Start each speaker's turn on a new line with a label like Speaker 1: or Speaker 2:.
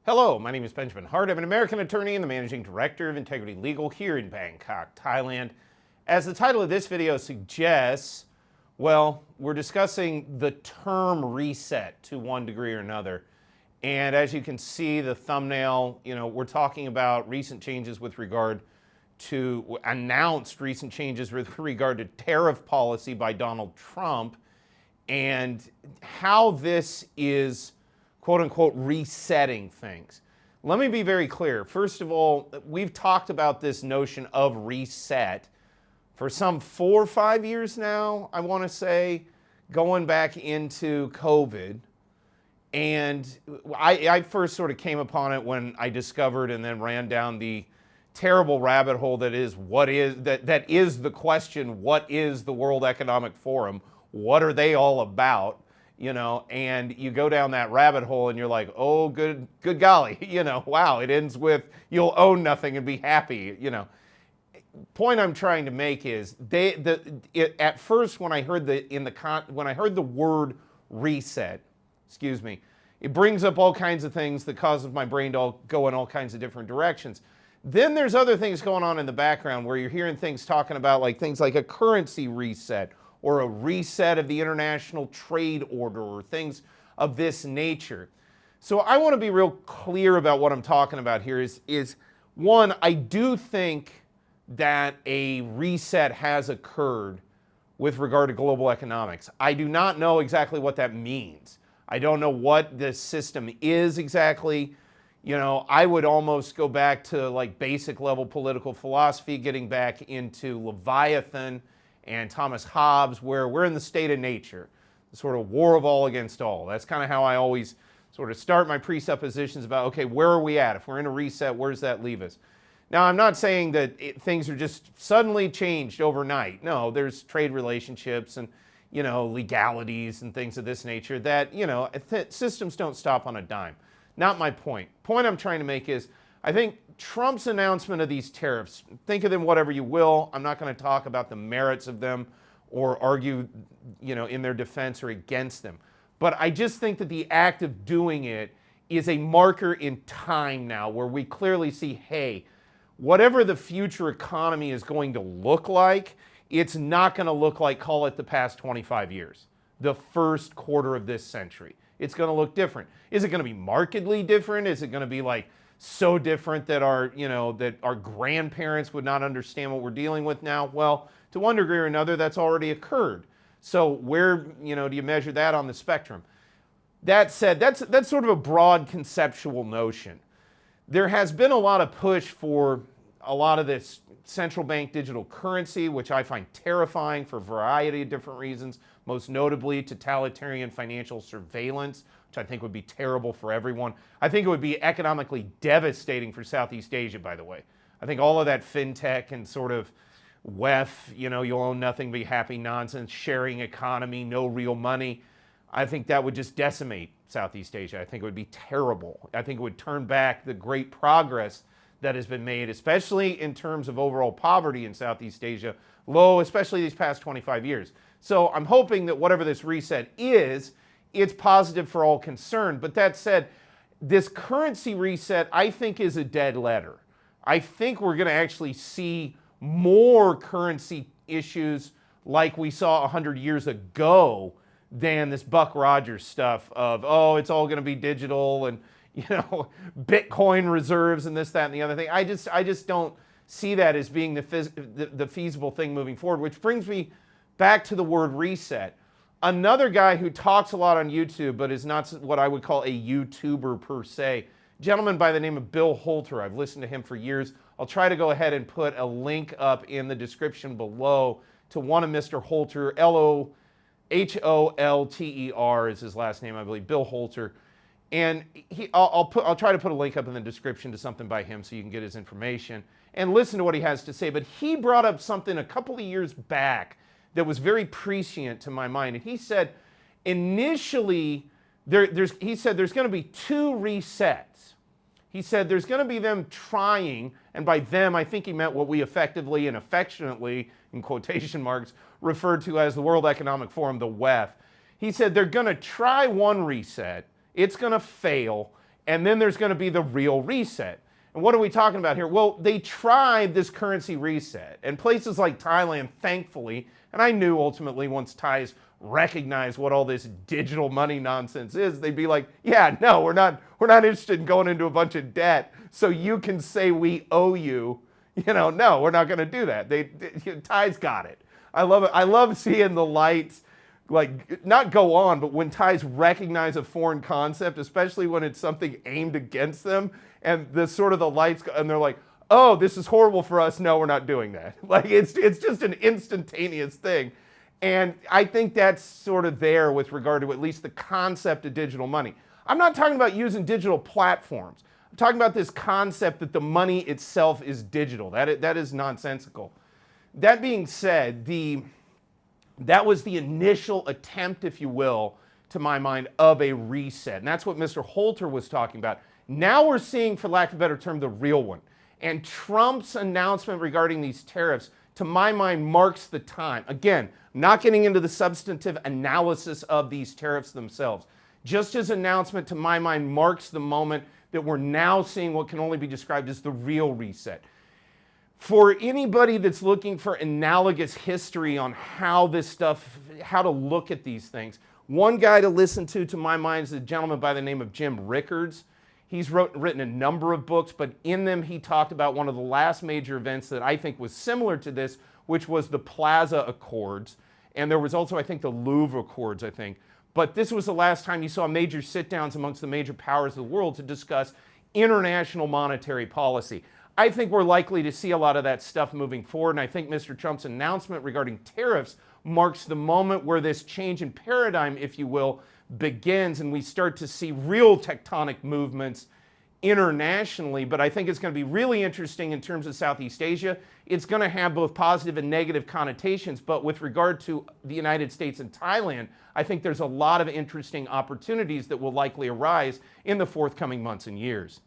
Speaker 1: Hello, my name is Benjamin Hart. I'm an American attorney and the managing director of Integrity Legal here in Bangkok, Thailand. As the title of this video suggests, well, we're discussing the term reset to one degree or another. And as you can see, the thumbnail, we're talking about recent changes with regard to announced recent changes with regard to tariff policy by Donald Trump and how this is quote unquote resetting things. Let me be very clear. First of all, we've talked about this notion of reset for some 4 or 5 years now, I want to say, going back into COVID. And I first sort of came upon it when I discovered and then ran down the terrible rabbit hole that is that is the question, what is the World Economic Forum? What are they all about? And you go down that rabbit hole and you're like, oh, good golly, wow, it ends with you'll own nothing and be happy, Point I'm trying to make is at first when I heard the word reset, it brings up all kinds of things that causes my brain to go in all kinds of different directions. Then there's other things going on in the background where you're hearing things talking about things like a currency reset or a reset of the international trade order or things of this nature. So I want to be real clear about what I'm talking about here is one, I do think that a reset has occurred with regard to global economics. I do not know exactly what that means. I don't know what the system is exactly. I would almost go back to basic level political philosophy, getting back into Leviathan and Thomas Hobbes, where we're in the state of nature, the sort of war of all against all. That's kind of how I always sort of start my presuppositions about, okay, where are we at? If we're in a reset, where does that leave us? Now, I'm not saying that things are just suddenly changed overnight. No, there's trade relationships and, legalities and things of this nature that, systems don't stop on a dime. Not my point. Point I'm trying to make is, I think Trump's announcement of these tariffs, think of them whatever you will. I'm not going to talk about the merits of them or argue, in their defense or against them. But I just think that the act of doing it is a marker in time now where we clearly see, hey, whatever the future economy is going to look like, it's not going to look like, call it the past 25 years, the first quarter of this century. It's going to look different. Is it going to be markedly different? Is it going to be so different that our grandparents would not understand what we're dealing with now? Well, to one degree or another, that's already occurred. So where, do you measure that on the spectrum? That said, that's sort of a broad conceptual notion. There has been a lot of push for a lot of this central bank digital currency, which I find terrifying for a variety of different reasons, most notably totalitarian financial surveillance, which I think would be terrible for everyone. I think it would be economically devastating for Southeast Asia, by the way. I think all of that fintech and sort of WEF, you'll own nothing, be happy nonsense, sharing economy, no real money, I think that would just decimate Southeast Asia. I think it would be terrible. I think it would turn back the great progress that has been made, especially in terms of overall poverty in Southeast Asia, low, especially these past 25 years. So I'm hoping that whatever this reset is, it's positive for all concerned. But that said, this currency reset, I think, is a dead letter. I think we're going to actually see more currency issues like we saw 100 years ago than this Buck Rogers stuff of, oh, it's all going to be digital and, Bitcoin reserves and this, that, and the other thing. I just don't see that as being the feasible thing moving forward, which brings me back to the word reset. Another guy who talks a lot on YouTube, but is not what I would call a YouTuber per se, a gentleman by the name of Bill Holter. I've listened to him for years. I'll try to go ahead and put a link up in the description below to one of Mr. Holter, Holter is his last name, I believe, Bill Holter. And I'll try to put a link up in the description to something by him so you can get his information and listen to what he has to say. But he brought up something a couple of years back that was very prescient to my mind. And he said, initially, he said there's going to be 2 resets. He said there's going to be them trying, and by them I think he meant what we effectively and affectionately, in quotation marks, referred to as the World Economic Forum, the WEF. He said they're going to try one reset, it's going to fail, And then there's going to be the real reset. And what are we talking about here? Well, they tried this currency reset. And places like Thailand, thankfully, and I knew ultimately once Thais recognize what all this digital money nonsense is, they'd be like, yeah, no, we're not interested in going into a bunch of debt so you can say we owe you. No, we're not going to do that. Thais got it. I love it. I love seeing the lights not go on, but when Thais recognize a foreign concept, especially when it's something aimed against them, and the sort of the lights go, and they're like, oh, this is horrible for us. No, we're not doing that. It's just an instantaneous thing. And I think that's sort of there with regard to at least the concept of digital money. I'm not talking about using digital platforms. I'm talking about this concept that the money itself is digital. That is nonsensical. That being said, that was the initial attempt, if you will, to my mind, of a reset. And that's what Mr. Holter was talking about. Now we're seeing, for lack of a better term, the real one. And Trump's announcement regarding these tariffs, to my mind, marks the time. Again, not getting into the substantive analysis of these tariffs themselves. Just his announcement, to my mind, marks the moment that we're now seeing what can only be described as the real reset. For anybody that's looking for analogous history on how to look at these things, one guy to listen to my mind, is a gentleman by the name of Jim Rickards. He's written a number of books, but in them he talked about one of the last major events that I think was similar to this, which was the Plaza Accords. And there was also, I think, the Louvre Accords, I think. But this was the last time you saw major sit-downs amongst the major powers of the world to discuss international monetary policy. I think we're likely to see a lot of that stuff moving forward, and I think Mr. Trump's announcement regarding tariffs marks the moment where this change in paradigm, if you will, begins, and we start to see real tectonic movements internationally. But I think it's going to be really interesting in terms of Southeast Asia. It's going to have both positive and negative connotations, but with regard to the United States and Thailand, I think there's a lot of interesting opportunities that will likely arise in the forthcoming months and years.